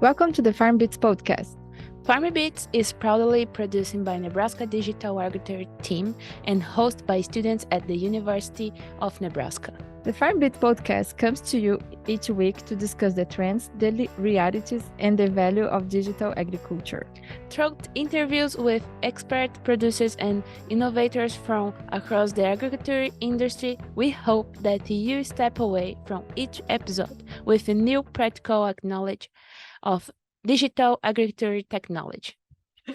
Welcome to the FarmBits podcast. FarmBits is proudly produced by Nebraska Digital Agriculture Team and hosted by students at the University of Nebraska. The FarmBits podcast comes to you each week to discuss the trends, daily realities, and the value of digital agriculture. Through interviews with expert producers and innovators from across the agriculture industry, we hope that you step away from each episode with a new practical knowledge of digital agriculture technology.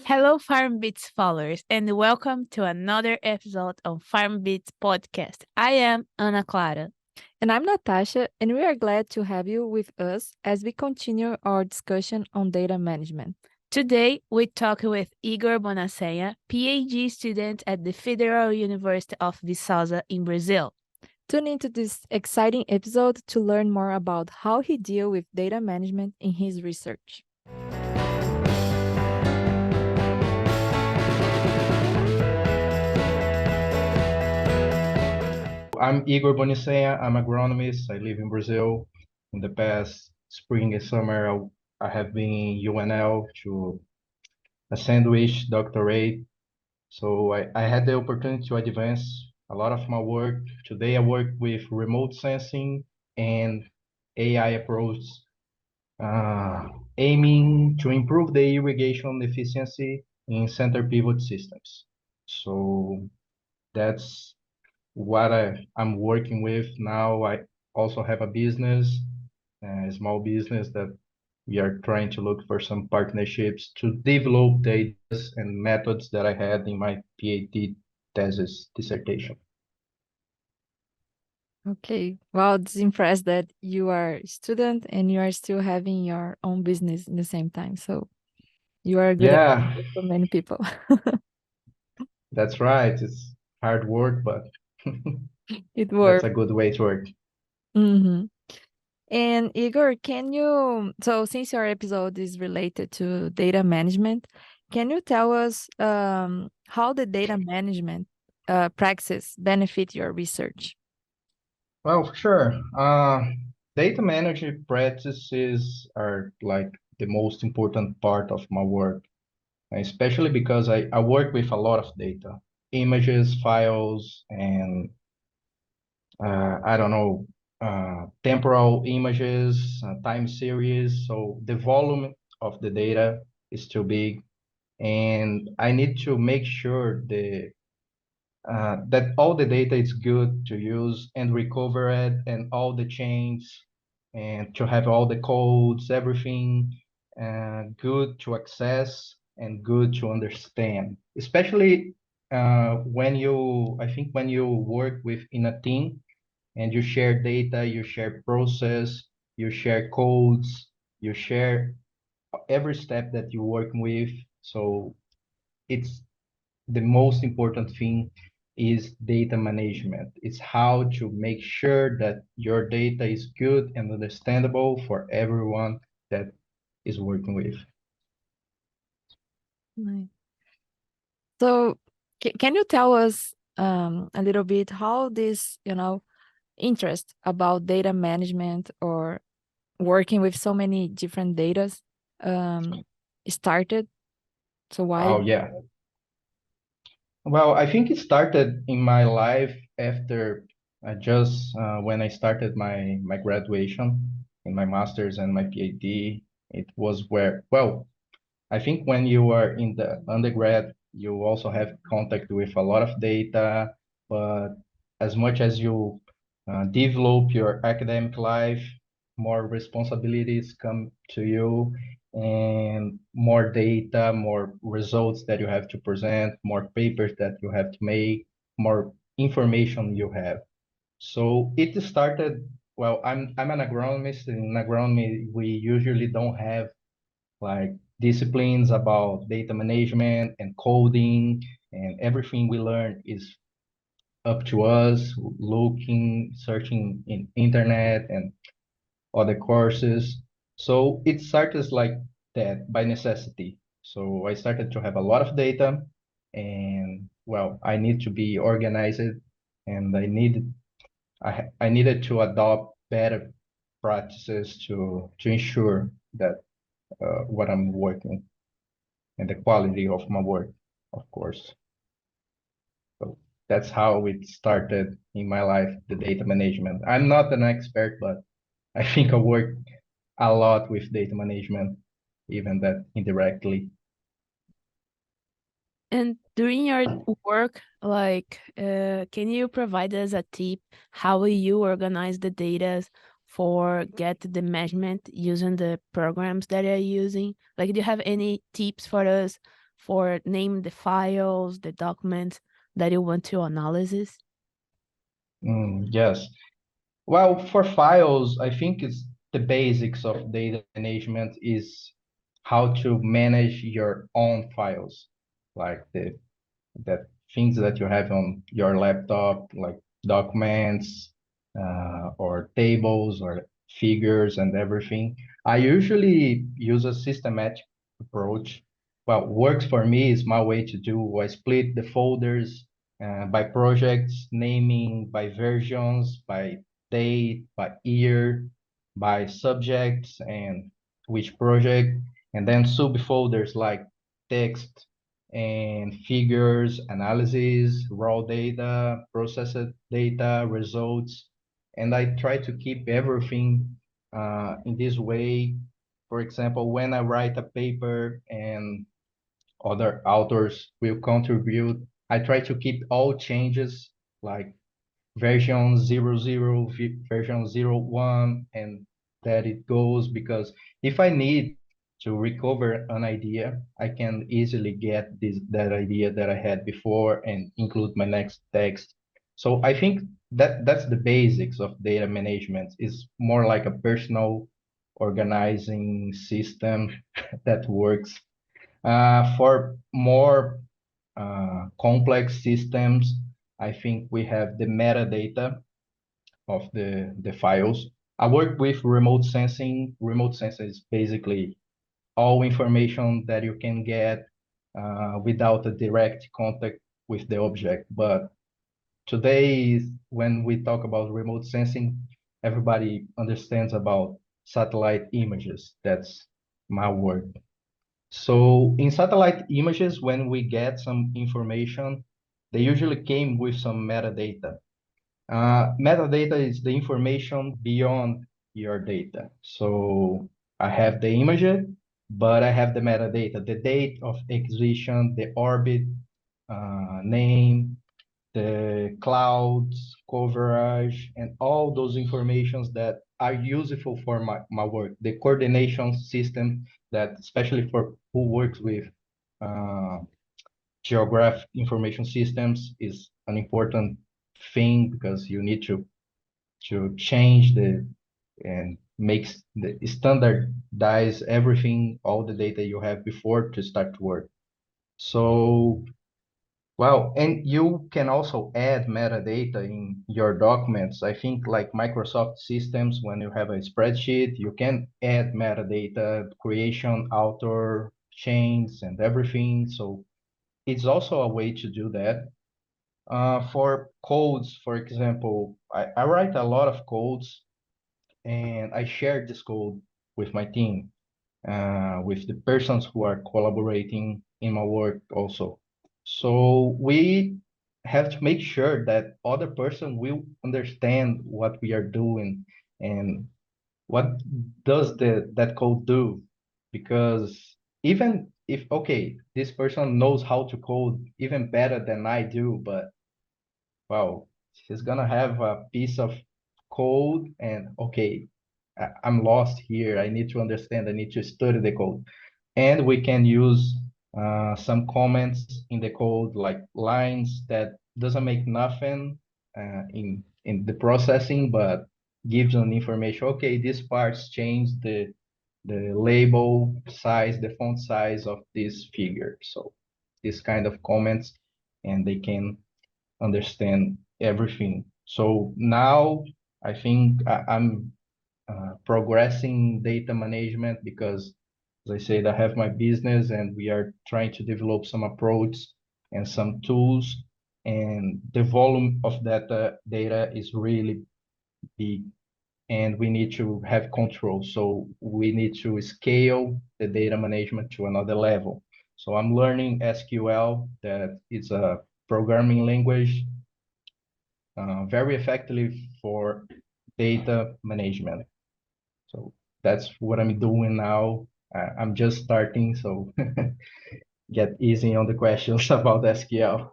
Hello, FarmBits followers, and welcome to another episode of FarmBits podcast. I am Ana Clara. And I'm Natasha, and we are glad to have you with us as we continue our discussion on data management. Today, we talk with Igor Boninsenha, PhD student at the Federal University of Viçosa in Brazil. Tune into this exciting episode to learn more about how he deals with data management in his research. I'm Igor Boninsenha. I'm agronomist. I live in Brazil. In the past spring and summer, I have been in UNL to a sandwich doctorate. So I had the opportunity to advance a lot of my work. Today I work with remote sensing and AI approach, aiming to improve the irrigation efficiency in center pivot systems. So that's what I'm working with now. I also have a business, a small business that we are trying to look for some partnerships to develop the ideas and methods that I had in my PhD thesis dissertation. Okay, well, it's impressed that you are a student and you are still having your own business in the same time. So you are a good example for many people. That's right. It's hard work, but It works. that's a good way to work. Mm-hmm. And Igor, so since your episode is related to data management, can you tell us how the data management practices benefit your research? Well, sure. Data management practices are like the most important part of my work, especially because I work with a lot of data, images, files, and I don't know, temporal images, time series. So the volume of the data is too big, and I need to make sure that all the data is good to use and recover it, and all the chains, and to have all the codes, everything good to access and good to understand. Especially I think when you work with in a team and you share data, you share process, you share codes, you share every step that you're working with. So it's the most important thing is data management. It's how to make sure that your data is good and understandable for everyone that is working with. Nice. So can you tell us a little bit how this, interest about data management or working with so many different data started? So why? Oh, yeah. Well, I think it started in my life after just when I started my graduation in my master's and my PhD. It was where, well, I think when you are in the undergrad, you also have contact with a lot of data, but as much as you develop your academic life, more responsibilities come to you, and more data, more results that you have to present, more papers that you have to make, more information you have. So it started, well, I'm an agronomist. In agronomy, we usually don't have like disciplines about data management and coding, and everything we learn is up to us looking, searching in internet and other courses. So it started like that by necessity. So I started to have a lot of data, and well, I need to be organized, and I needed to adopt better practices to ensure that what I'm working and the quality of my work, of course. So that's how it started in my life, the data management. I'm not an expert, but I think I work a lot with data management, even that indirectly. And during your work, can you provide us a tip how you organize the data for get the measurement using the programs that you're using? Like, do you have any tips for us for name the files, the documents that you want to analysis? Yes. Well, for files, I think it's the basics of data management is how to manage your own files, like that things that you have on your laptop, like documents, or tables or figures and everything. I usually use a systematic approach. Well, works for me is my way to do. I split the folders by projects, naming by versions, by date, by year, by subjects, and which project, and then subfolders like text and figures, analysis, raw data, processed data, results. And I try to keep everything in this way. For example, when I write a paper and other authors will contribute, I try to keep all changes like version 00, version 01, and that it goes, because if I need to recover an idea, I can easily get that idea that I had before and include my next text. So I think that's the basics of data management. Is more like a personal organizing system that works. For more complex systems, I think we have the metadata of the files. I work with remote sensing. Remote sensing is basically all information that you can get without a direct contact with the object. But today, when we talk about remote sensing, everybody understands about satellite images. That's my word. So in satellite images, when we get some information, they usually came with some metadata. Metadata is the information beyond your data. So I have the image, but I have the metadata, the date of acquisition, the orbit, name, the clouds, coverage, and all those informations that are useful for my work. The coordination system that, especially for who works with uh, geographic information systems, is an important thing, because you need to change the and makes the standardize everything, all the data you have before to start to work. So, well, and you can also add metadata in your documents. I think like Microsoft systems, when you have a spreadsheet, you can add metadata, creation, author, chains, and everything. So it's also a way to do that. For codes, for example, I write a lot of codes, and I share this code with my team, with the persons who are collaborating in my work also. So we have to make sure that other person will understand what we are doing and what does that code do. Because even if, okay, this person knows how to code even better than I do, but well, she's gonna have a piece of code and okay, I'm lost here. I need to understand. I need to study the code. And we can use some comments in the code, like lines that doesn't make nothing in the processing, but gives an information. Okay, this part's changed the label size, the font size of this figure. So this kind of comments, and they can understand everything. So now I think I'm progressing data management, because, as I said, I have my business and we are trying to develop some approach and some tools. And the volume of data is really big. and we need to have control. So we need to scale the data management to another level. So I'm learning SQL, that is a programming language, very effectively for data management. So that's what I'm doing now. I'm just starting, so get easy on the questions about SQL.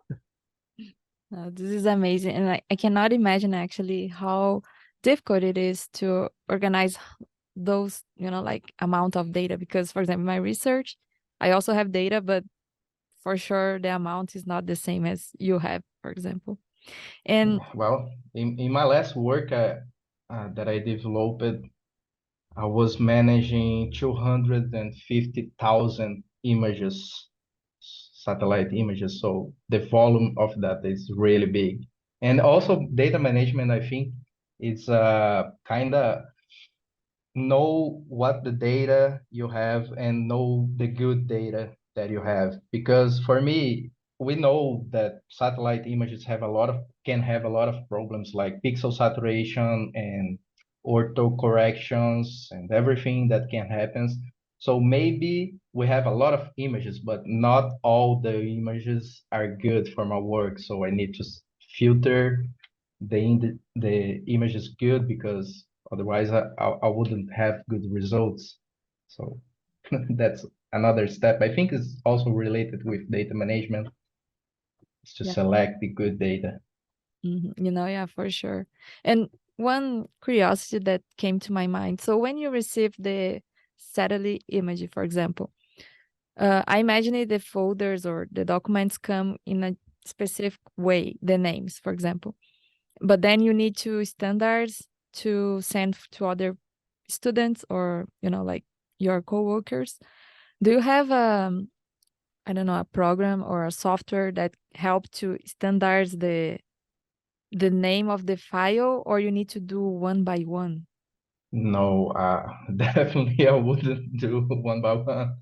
This is amazing. And I cannot imagine actually how difficult it is to organize those, like amount of data. Because, for example, my research, I also have data, but for sure the amount is not the same as you have, for example. And Well, in my last work that I developed, I was managing 250,000 images, satellite images. So the volume of that is really big. And also data management, I think, is kind of know what the data you have and know the good data that you have. Because for me, we know that satellite images can have a lot of problems like pixel saturation and ortho corrections and everything that can happen. So maybe we have a lot of images, but not all the images are good for my work. So I need to filter the image is good, because otherwise I wouldn't have good results. So that's another step. I think is also related with data management, is to yeah, select the good data. yeah, for sure. And one curiosity that came to my mind. So when you receive the satellite image, for example, I imagine the folders or the documents come in a specific way, the names, for example. But then you need to standards to send to other students or, like your coworkers. Do you have I don't know, a program or a software that help to standardize the name of the file, or you need to do one by one? No, definitely I wouldn't do one by one.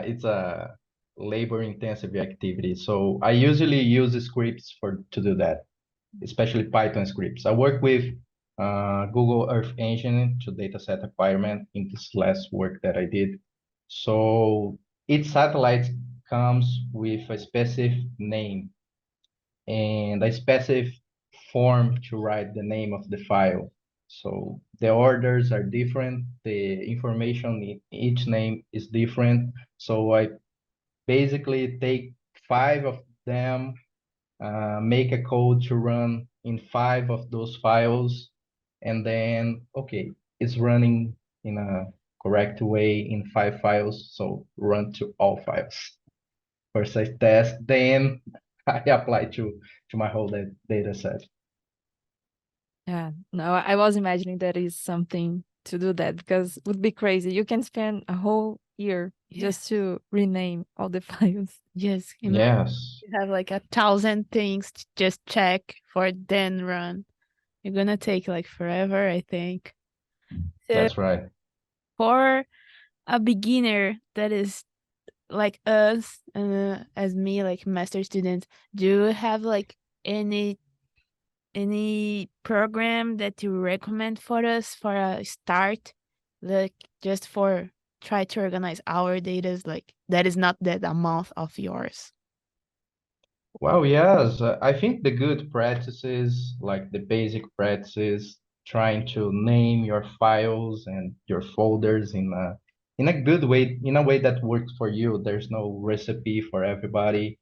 It's a labor-intensive activity. So I usually use scripts to do that, especially Python scripts. I work with Google Earth Engine to dataset acquirement in this last work that I did. So each satellite comes with a specific name and a specific form to write the name of the file. So the orders are different. The information in each name is different. So I basically take 5 of them, make a code to run in 5 of those files, and then, okay, it's running in a correct way in 5 files, so run to all files. First I test, then I apply to my whole data set. Yeah, no, I was imagining that is something to do that because it would be crazy. You can spend a whole year just to rename all the files. Yes, Yes, you have like 1,000 things to just check for then run. You're gonna take like forever, I think. So that's right. for a beginner that is like us, as me, like master students, do you have like any program that you recommend for us for a start, like just for try to organize our data, like that is not that amount of yours? Well, yes, I think the good practices, like the basic practices, trying to name your files and your folders in a good way, in a way that works for you. There's no recipe for everybody.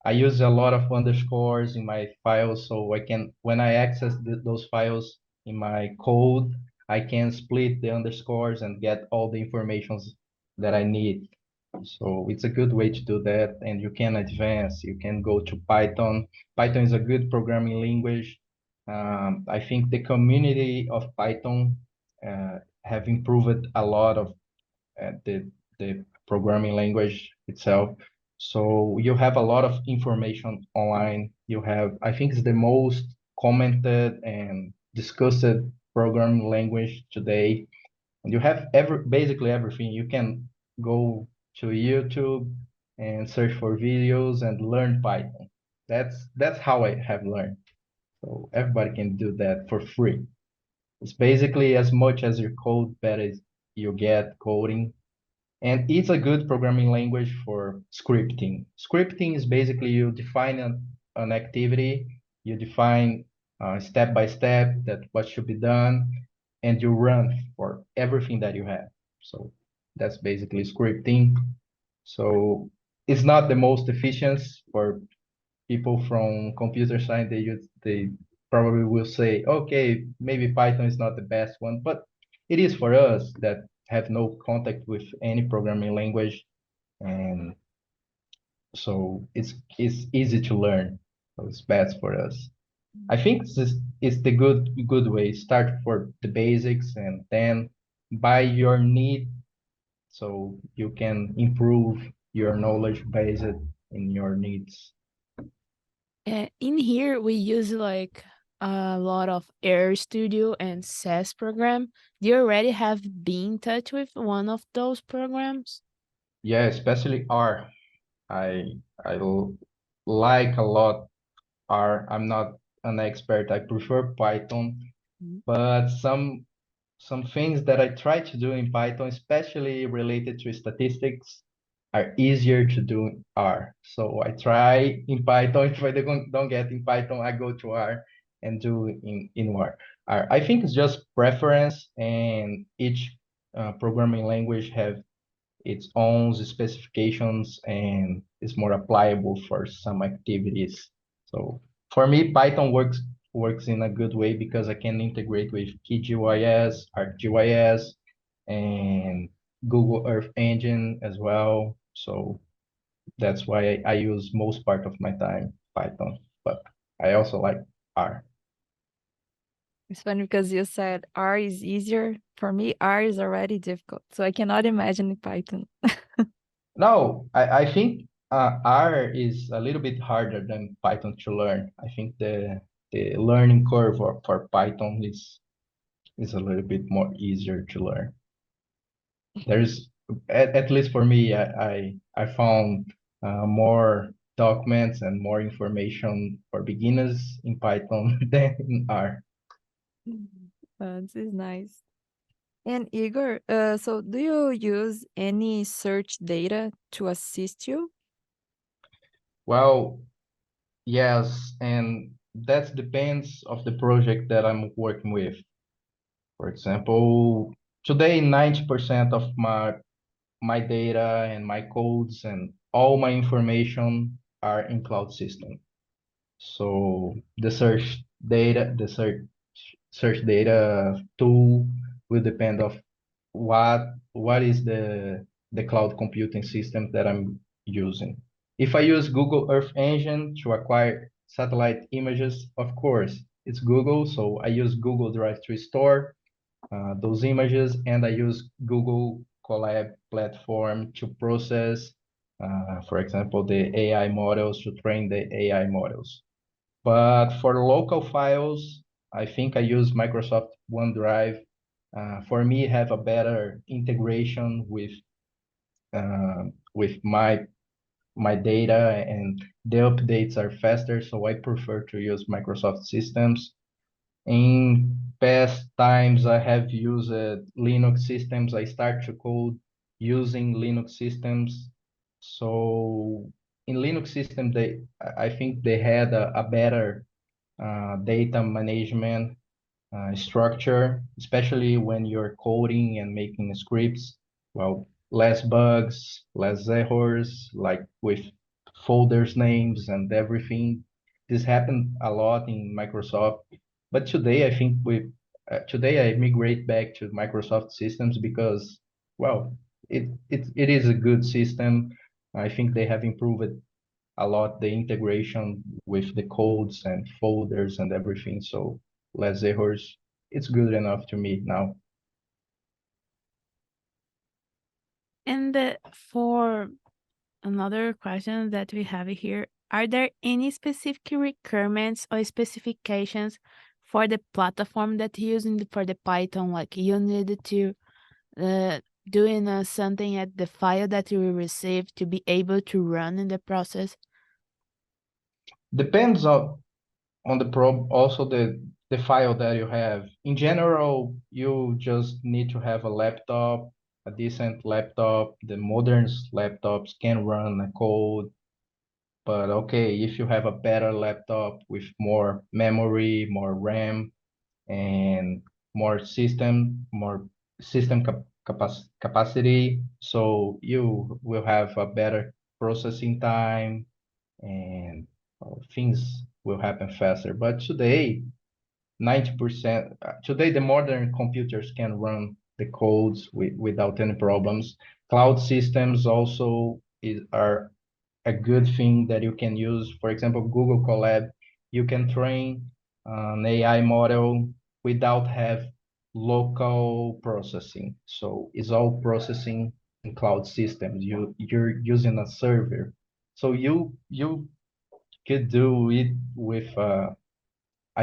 I use a lot of underscores in my files, so I can, when I access those files in my code, I can split the underscores and get all the informations that I need. So it's a good way to do that, and you can advance. You can go to Python. Python is a good programming language. I think the community of Python have improved a lot of the programming language itself. So you have a lot of information online. You have, I think it's the most commented and discussed programming language today. And you have basically everything. You can go to YouTube and search for videos and learn Python. That's how I have learned. So everybody can do that for free. It's basically as much as you code, better you get coding. And it's a good programming language for scripting. Scripting is basically you define an activity, you define step by step that what should be done, and you run for everything that you have. So that's basically scripting. So it's not the most efficient for people from computer science. They probably will say, okay, maybe Python is not the best one, but it is for us that have no contact with any programming language, and so it's easy to learn. So it's best for us. I think this is the good way. Start for the basics and then by your need, so you can improve your knowledge based in your needs. In here, we use like a lot of Air Studio and SAS program. Do you already have been in touch with one of those programs? Yeah, especially R. I like a lot R. I'm not an expert. I prefer Python, Mhm. but some things that I try to do in Python, especially related to statistics, are easier to do in R. So I try in Python. If I don't get in Python, I go to R and do in R. I think it's just preference, and each programming language have its own specifications and is more applicable for some activities. So for me, Python works in a good way because I can integrate with QGIS, ArcGIS, and Google Earth Engine as well. So that's why I use most part of my time Python, but I also like R. It's funny because you said R is easier. For me, R is already difficult, so I cannot imagine Python. No, I think R is a little bit harder than Python to learn. I think the learning curve for Python is a little bit more easier to learn. There's at least for me, I found more documents and more information for beginners in Python than in R. This is nice. And Igor, so do you use any search data to assist you? Well, yes, and that depends of the project that I'm working with. For example, today 90% of my data and my codes and all my information are in cloud system. So the search data tool will depend of what is the cloud computing system that I'm using. If I use Google Earth Engine to acquire satellite images, of course, it's Google, so I use Google Drive to store those images, and I use Google Colab platform to process, for example, the AI models to train the AI models. But for local files, I think I use Microsoft OneDrive. For me, have a better integration with my data, and the updates are faster, so I prefer to use Microsoft systems. In past times, I have used Linux systems. I start to code using Linux systems. So in Linux system, I think they had a better data management structure, especially when you're coding and making scripts. Well, less bugs, less errors, like with folders names and everything. This happened a lot in Microsoft, but today I think today I migrate back to Microsoft systems because, well, it is a good system. I think they have improved a lot the integration with the codes and folders and everything. So less errors. It's good enough to me now. And for another question that we have here, are there any specific requirements or specifications for the platform that you're using for the Python? Like you needed to doing something at the file that you will receive to be able to run in the process? Depends on the probe. Also, the file that you have. In general, you just need to have a laptop, a decent laptop. The modern laptops can run a code, but okay, if you have a better laptop with more memory, more RAM, and more system capacity, so you will have a better processing time and things will happen faster. But today, 90%, today the modern computers can run the codes without any problems. Cloud systems also are a good thing that you can use. For example, Google Colab, you can train an AI model without have local processing. So it's all processing in cloud systems. You're using a server. So you could do it with a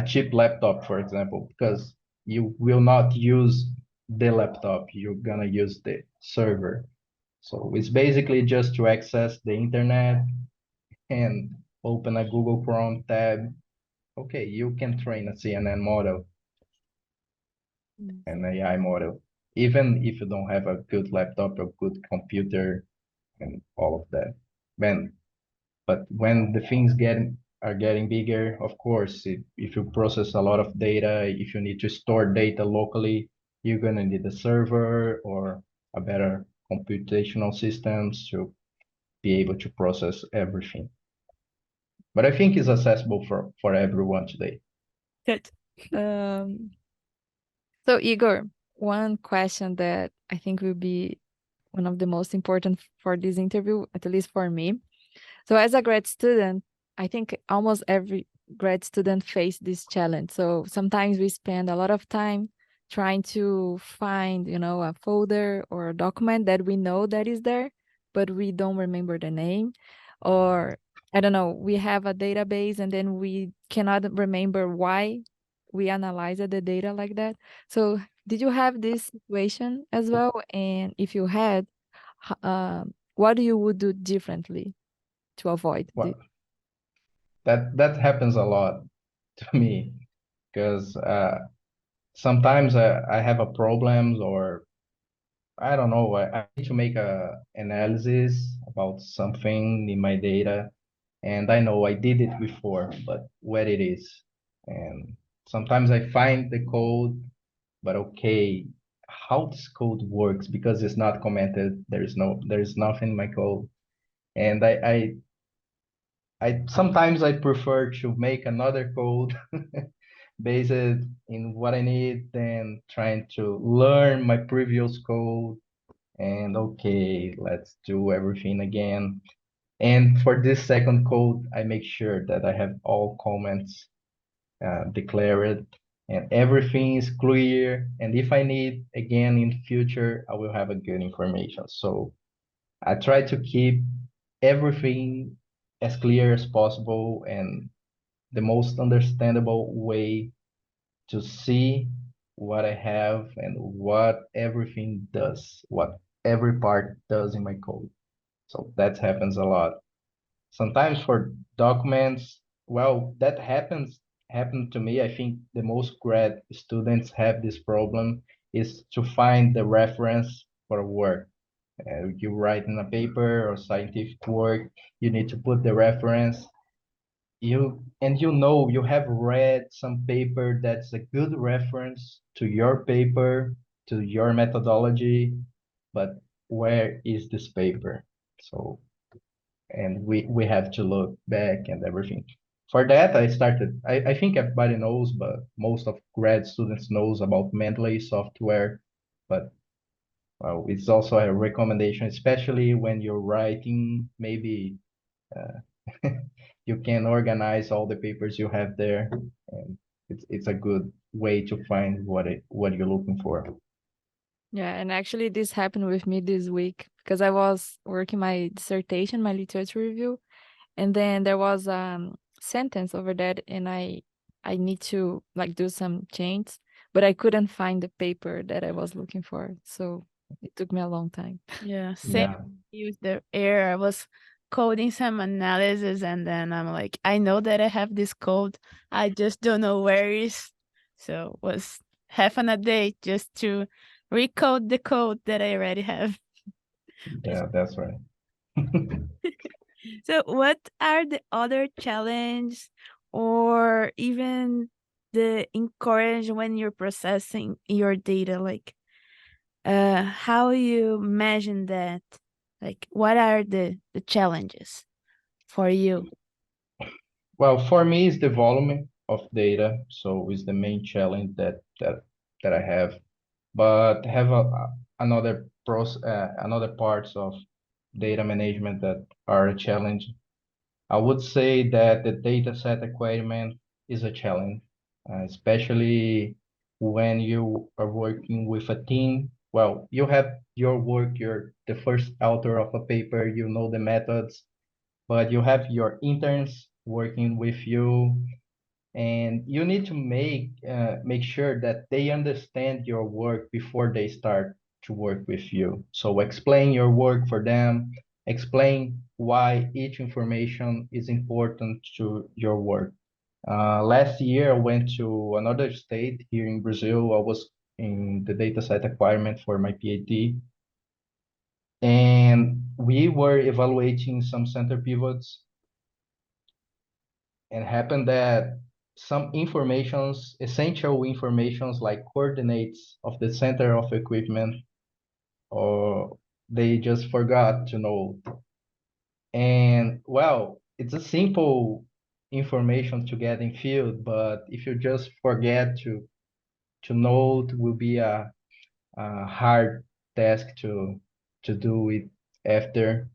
cheap laptop, for example, because you will not use the laptop. You're gonna use the server. So it's basically just to access the internet and open a Google Chrome tab. Okay, you can train a CNN model, an AI model, even if you don't have a good laptop, a good computer, and all of that. Then, but when the things are getting bigger, of course, if you process a lot of data, if you need to store data locally, you're gonna need a server or a better computational systems to be able to process everything. But I think it's accessible for everyone today. Good. Um, so Igor, one question that I think will be one of the most important for this interview, at least for me. So as a grad student, I think almost every grad student face this challenge. So sometimes we spend a lot of time trying to find, a folder or a document that we know that is there, but we don't remember the name. Or I don't know, we have a database and then we cannot remember why we analyzed the data like that. So did you have this situation as well? And if you had, what you would do differently to avoid this? Well, that happens a lot to me because sometimes I have a problems or I don't know, I need to make a analysis about something in my data, and I know I did it before, but where it is. And sometimes I find the code, but okay, how this code works because it's not commented. There is nothing in my code. And I sometimes I prefer to make another code based in what I need than trying to learn my previous code and okay, let's do everything again. And for this second code, I make sure that I have all comments declared and everything is clear. And if I need again in future, I will have a good information. So I try to keep everything as clear as possible and the most understandable way to see what I have and what everything does, what every part does in my code. So that happens a lot. Sometimes for documents, well, that happened to me. I think the most grad students have this problem is to find the reference for work. You write in a paper or scientific work, you need to put the reference. You have read some paper that's a good reference to your paper, to your methodology, but where is this paper? So, and we have to look back and everything. For that, I think everybody knows, but most of grad students knows about Mendeley software, but well, it's also a recommendation, especially when you're writing, maybe uh, you can organize all the papers you have there, and it's a good way to find what you're looking for. Yeah, and actually this happened with me this week because I was working my dissertation, my literature review, and then there was sentence over that and I need to like do some change, but I couldn't find the paper that I was looking for. So it took me a long time. Yeah, same. Yeah, Use the error. I was coding some analysis and then I'm like, I know that I have this code. I just don't know where is So it was half an a day just to recode the code that I already have. Yeah, that's right. So what are the other challenges or even the encourage when you're processing your data? Like how you imagine that? Like what are the challenges for you? Well, for me, it's the volume of data, so it's the main challenge that I have. But have another parts of data management that are a challenge. I would say that the data set acquirement is a challenge, especially when you are working with a team. Well, you have your work, you're the first author of a paper, you know the methods, but you have your interns working with you, and you need to make sure that they understand your work before they start to work with you. So explain your work for them, explain why each information is important to your work. Last year, I went to another state here in Brazil. I was in the data set acquirement for my PhD, and we were evaluating some center pivots, and happened that some informations, essential informations like coordinates of the center of equipment, or they just forgot to know. And well, it's a simple information to get in field, but if you just forget to know, it will be a hard task to do it after.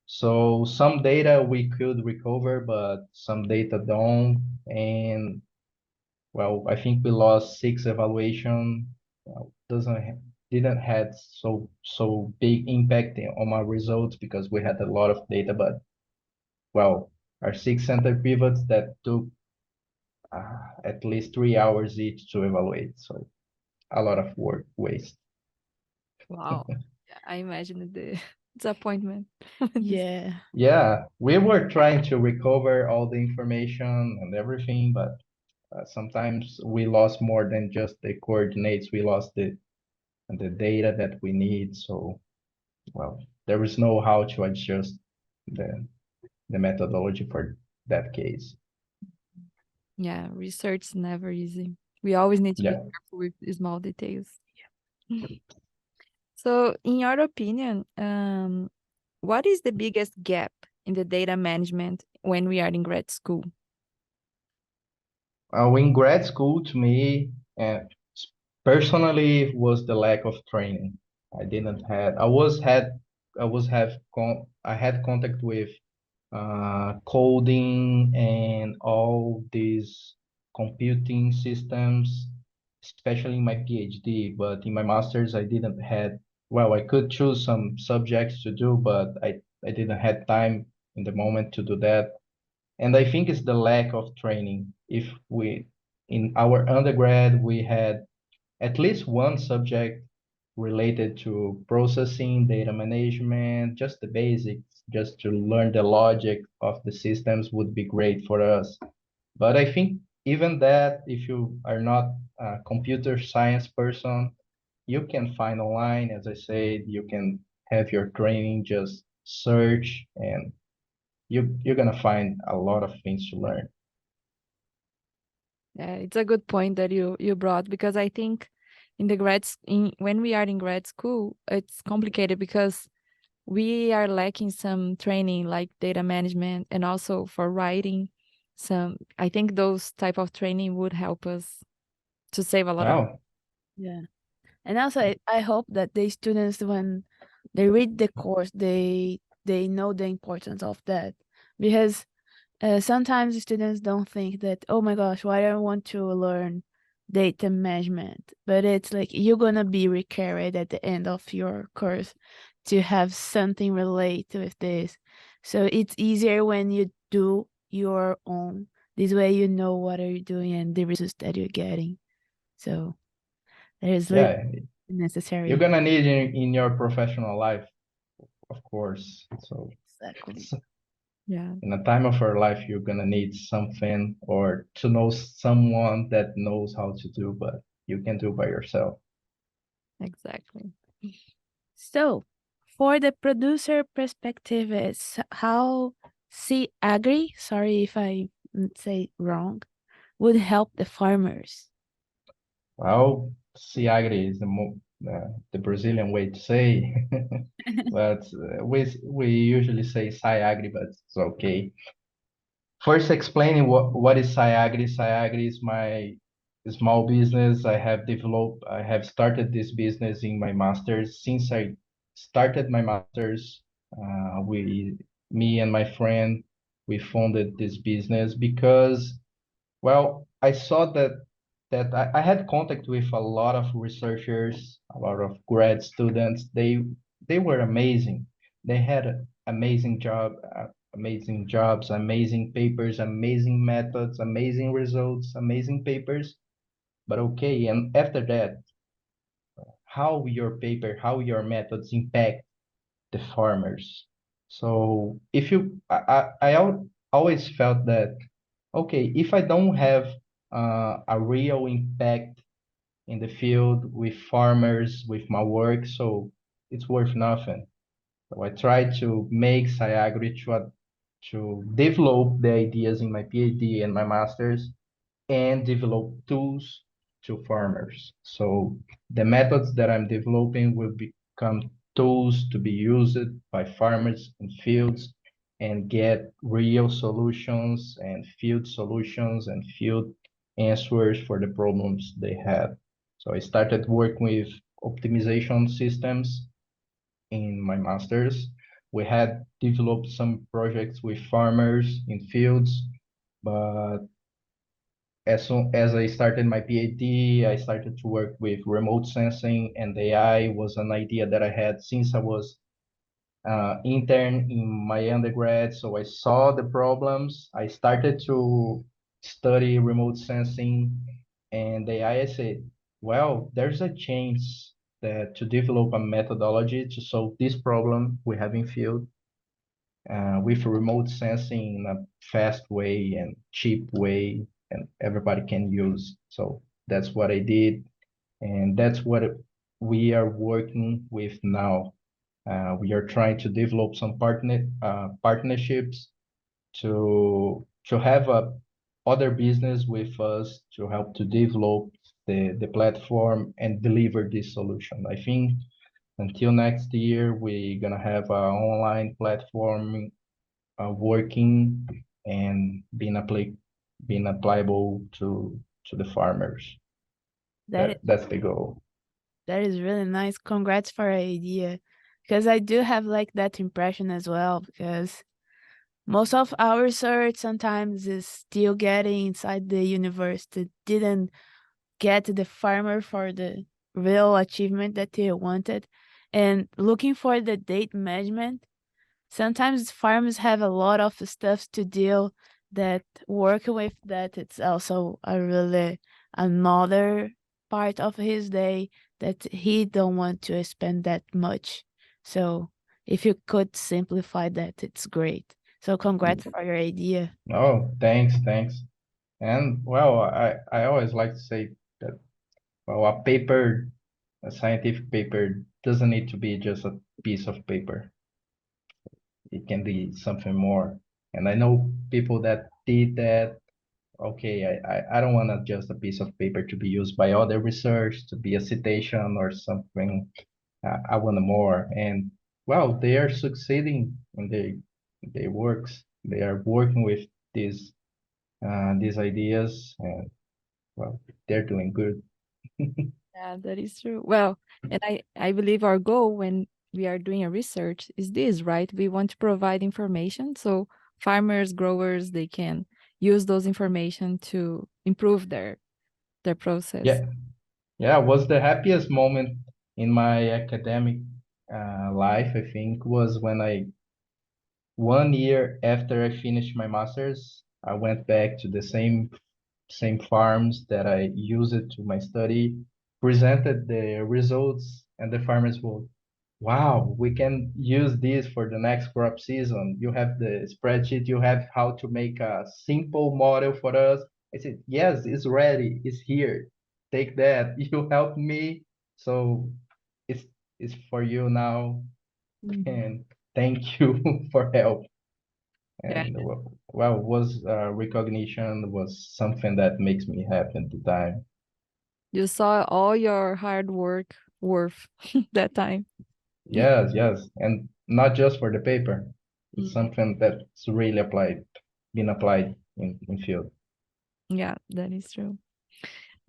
So some data we could recover, but some data don't. And well, I think we lost six evaluation. Doesn't didn't had so big impact on my results because we had a lot of data, but well, our six center pivots that took at least 3 hours each to evaluate. So a lot of work waste. Wow. Yeah, I imagine the disappointment. This- Yeah. Yeah, we were trying to recover all the information and everything, but sometimes we lost more than just the coordinates. We lost the data that we need. So, well, there is no how to adjust the methodology for that case. Yeah, research is never easy. We always need to be Yeah. careful with the small details. So, in your opinion, what is the biggest gap in the data management when we are in grad school? In grad school, to me, uh, personally, was the lack of training. I didn't had. I was have con I had contact with coding and all these computing systems, especially in my PhD. But in my master's, I didn't had. Well, I could choose some subjects to do, but I didn't had time in the moment to do that. And I think it's the lack of training. If we, in our undergrad, we had at least one subject related to processing, data management, just the basics, just to learn the logic of the systems would be great for us. But I think even that, if you are not a computer science person, you can find online, as I said, you can have your training, just search, and you're gonna find a lot of things to learn. Yeah, it's a good point that you brought because I think in the when we are in grad school, it's complicated because we are lacking some training like data management and also for writing. Some I think those type of training would help us to save a lot of. Wow. Yeah. And also I hope that the students when they read the course they know the importance of that because sometimes students don't think that oh my gosh why do I want to learn data management, but it's like you're gonna be required at the end of your course to have something related with this, so it's easier when you do your own. This way you know what are you doing and the results that you're getting, so there is little Yeah, you're necessary. gonna need in your professional life, of course. So Exactly. Yeah, In a time of our life, you're gonna need something or to know someone that knows how to do, but you can do by yourself. exactly. So, for the producer perspective, is how C Agri, sorry if I say wrong, would help the farmers. Well, Siagri is the Brazilian way to say, but we usually say Siagri, but it's okay. First, explaining what is Siagri. Siagri is my small business. I have started this business in my master's. Since I started my master's, me and my friend, we founded this business because, well, I saw that I had contact with a lot of researchers, a lot of grad students. They were amazing. They had amazing jobs, amazing papers, amazing methods, amazing results, amazing papers. But okay, and after that, how your methods impact the farmers. So if you, always felt that, okay, if I don't have a real impact in the field with farmers, with my work, so it's worth nothing. So I try to make Siagri to develop the ideas in my PhD and my master's and develop tools to farmers. So the methods that I'm developing will become tools to be used by farmers in fields and get real solutions and field answers for the problems they have. So I started working with optimization systems in my master's. We had developed some projects with farmers in fields, but as soon as I started my PhD, I started to work with remote sensing, and AI was an idea that I had since I was intern in my undergrad. So I saw the problems. I started to study remote sensing and AI. I said, well, there's a chance that to develop a methodology to solve this problem we have in field with remote sensing in a fast way and cheap way, and everybody can use. So that's what I did, and that's what we are working with now. We are trying to develop some partnerships to have a other business with us to help to develop the platform and deliver this solution. I think until next year, we're gonna have an online platform working and being applicable to the farmers. That That's the goal. That is really nice. Congrats for your idea. Because I do have like that impression as well, because most of our research sometimes is still getting inside the university, didn't get the farmer for the real achievement that they wanted. And looking for the data management, sometimes farmers have a lot of stuff to deal that work with that it's also a really another part of his day that he don't want to spend that much. So if you could simplify that, it's great. So congrats for your idea. Oh, thanks. And well, I always like to say that, well, a scientific paper doesn't need to be just a piece of paper. It can be something more. And I know people that did that. Okay, I don't want just a piece of paper to be used by other research, to be a citation or something. I want more. And well, they are succeeding in their works. They are working with these ideas, and well, they're doing good. Yeah, that is true. Well, and I believe our goal when we are doing a research is this, right? We want to provide information so farmers, growers, they can use those information to improve their process. Yeah, yeah. Was the happiest moment in my academic life, I think, was when 1 year after I finished my master's, I went back to the same farms that I used it to my study, presented the results, and the farmers wow, we can use this for the next crop season. You have the spreadsheet, you have how to make a simple model for us. I said, yes, it's ready, it's here. Take that. You helped me, so it's it's for you now. Mhm. And thank you for help. Yeah, And well, was recognition was something that makes me happy at the time. you saw all your hard work worth that time. Yes, yes, and not just for the paper. It's Mhm. something that's really been applied in field. Yeah, that is true.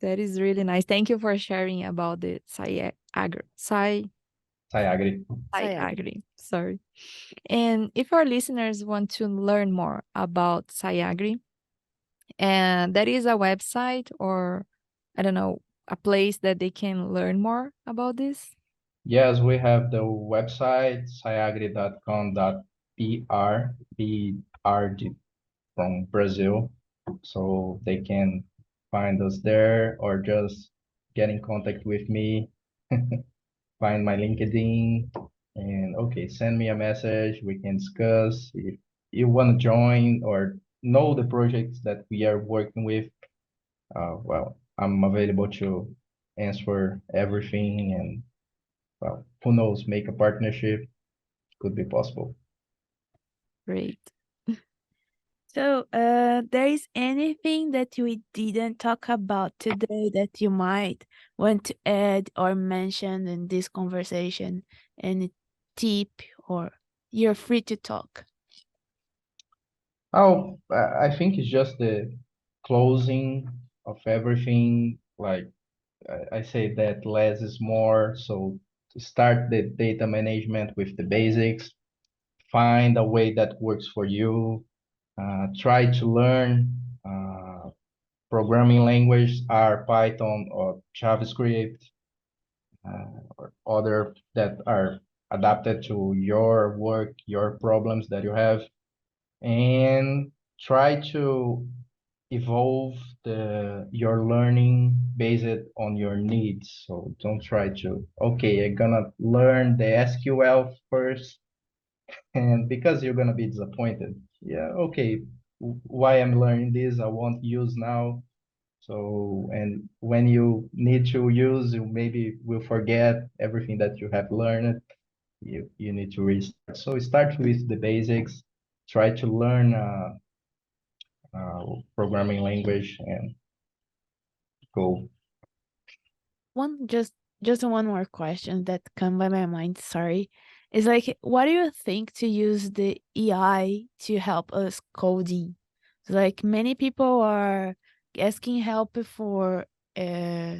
That is really nice. Thank you for sharing about the I agree. Sayag. Agri. Sorry. And if our listeners want to learn more about Sayagri, and that is a website or I don't know, a place that they can learn more about this. Yes, we have the website sayagri.com.br, BRD from Brazil, so they can find us there or just get in contact with me, find my LinkedIn, and okay, send me a message. We can discuss if you want to join or know the projects that we are working with. Well, I'm available to answer everything, and well, who knows, make a partnership could be possible. Great. So, there is anything that we didn't talk about today that you might want to add or mention in this conversation? Any tip or you're free to talk. Oh, I think it's just the closing of everything. Like I say that less is more. So to start the data management with the basics, find a way that works for you. Try to learn programming language are Python or JavaScript or other that are adapted to your work, your problems that you have, and try to evolve your learning based on your needs. So don't try to, okay, I'm gonna learn the SQL first, and because you're gonna be disappointed. Yeah, okay, why I'm learning this, I won't use now. So, and when you need to use, you maybe will forget everything that you have learned. You need to restart. So start with the basics. Try to learn programming language and go. One just one more question that come by my mind, sorry. Is like what do you think to use the AI to help us coding? Like many people are asking help for uh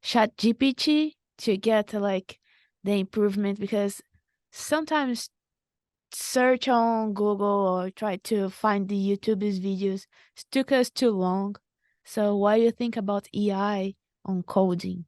chat GPT to get like the improvement because sometimes search on Google or try to find the YouTube's videos took us too long. So what do you think about AI on coding?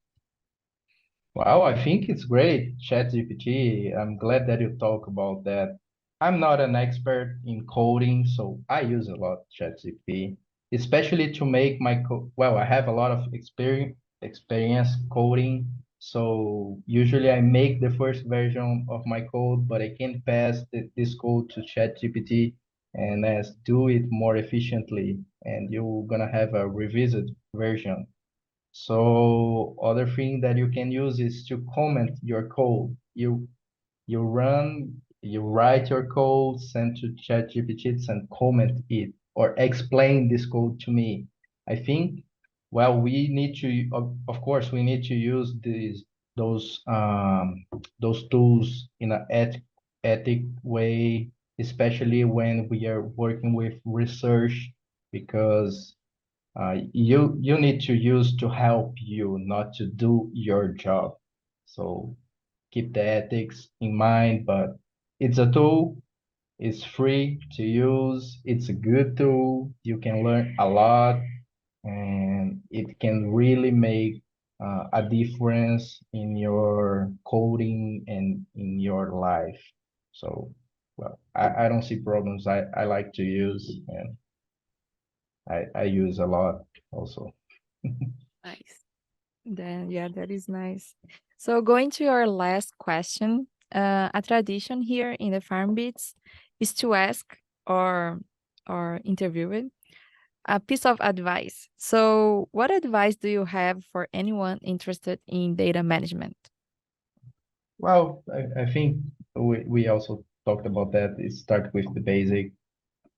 Well, I think it's great, ChatGPT. I'm glad that you talk about that. I'm not an expert in coding, so I use a lot ChatGPT, especially to make my code. Well, I have a lot of experience coding, so usually I make the first version of my code, but I can pass this code to ChatGPT and as do it more efficiently, and you're gonna have a revised version. So other thing that you can use is to comment your code. You write your code, send to ChatGPT and comment it or explain this code to me. I think, well, we need to, of course, we need to use those tools in an ethic way, especially when we are working with research, because you need to use to help you, not to do your job. So keep the ethics in mind, but it's a tool. It's free to use. It's a good tool. You can learn a lot, and it can really make a difference in your coding and in your life. So, well, I don't see problems. I like to use, and I use a lot also. Nice. Then yeah, that is nice. So going to your last question, a tradition here in the FarmBits is to ask or interview a piece of advice. So, what advice do you have for anyone interested in data management? Well, I think we also talked about that. It start with the basic,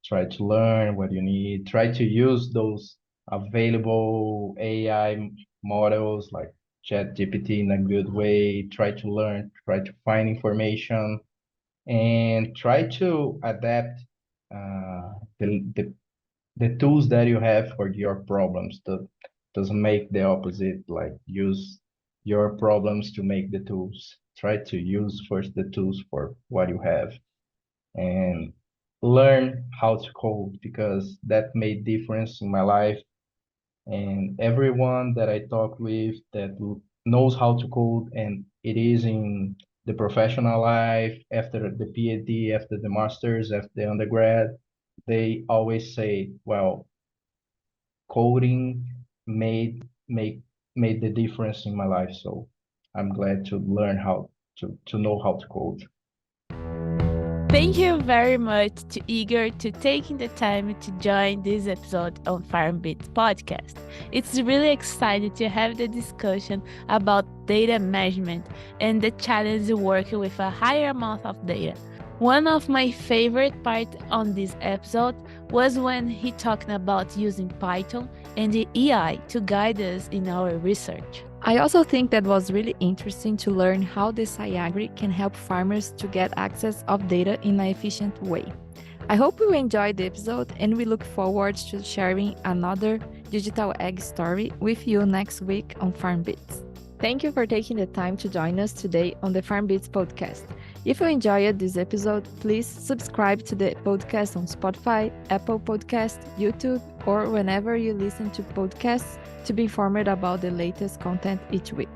try to learn what you need, try to use those available AI models like ChatGPT in a good way, try to learn, try to find information, and try to adapt uh, the tools that you have for your problems. Doesn't make the opposite, like use your problems to make the tools. Try to use first the tools for what you have and learn how to code because that made difference in my life. And everyone that I talk with that knows how to code and it is in the professional life, after the PhD, after the masters, after the undergrad, they always say, well, coding made make made the difference in my life. So I'm glad to learn how to know how to code. Thank you very much to Igor to taking the time to join this episode on FarmBits podcast. It's really exciting to have the discussion about data management and the challenge of working with a higher amount of data. One of my favorite parts on this episode was when he talked about using Python and the AI to guide us in our research. I also think that was really interesting to learn how the SciAgri can help farmers to get access of data in an efficient way. I hope you enjoyed the episode and we look forward to sharing another digital ag story with you next week on FarmBits. Thank you for taking the time to join us today on the FarmBits podcast. If you enjoyed this episode, please subscribe to the podcast on Spotify, Apple Podcast, YouTube, or whenever you listen to podcasts to be informed about the latest content each week.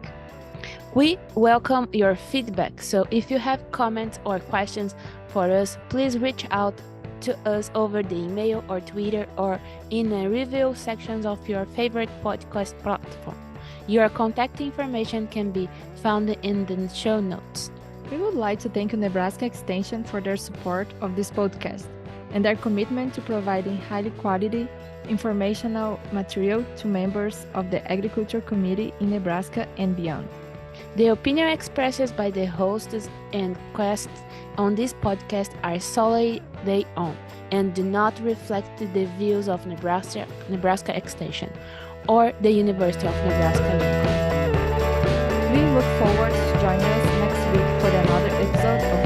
We welcome your feedback, so if you have comments or questions for us, please reach out to us over the email or Twitter or in the review sections of your favorite podcast platform. Your contact information can be found in the show notes. We would like to thank Nebraska Extension for their support of this podcast and their commitment to providing highly quality informational material to members of the agriculture community in Nebraska and beyond. The opinion expressed by the hosts and guests on this podcast are solely their own and do not reflect the views of Nebraska Extension or the University of Nebraska, Lincoln. We look forward to joining us next week for another episode of